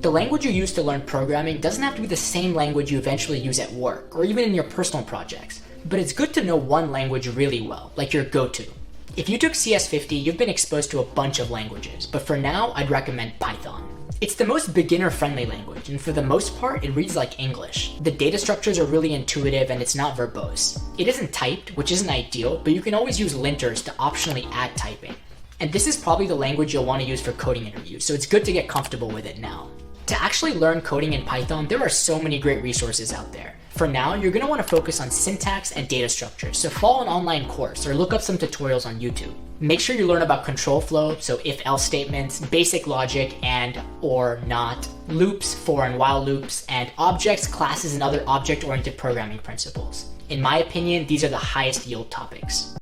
The language you use to learn programming doesn't have to be the same language you eventually use at work or even in your personal projects, but it's good to know one language really well, like your go-to. If you took CS50, you've been exposed to a bunch of languages, but for now, I'd recommend Python. It's the most beginner-friendly language, and for the most part, it reads like English. The data structures are really intuitive and it's not verbose. It isn't typed, which isn't ideal, but you can always use linters to optionally add typing. And this is probably the language you'll want to use for coding interviews, so it's good to get comfortable with it now. To actually learn coding in Python, there are so many great resources out there. For now, you're going to want to focus on syntax and data structures, so follow an online course or look up some tutorials on YouTube. Make sure you learn about control flow, so if-else statements, basic logic and or not, loops, for and while loops, and objects, classes, and other object-oriented programming principles. In my opinion, these are the highest yield topics.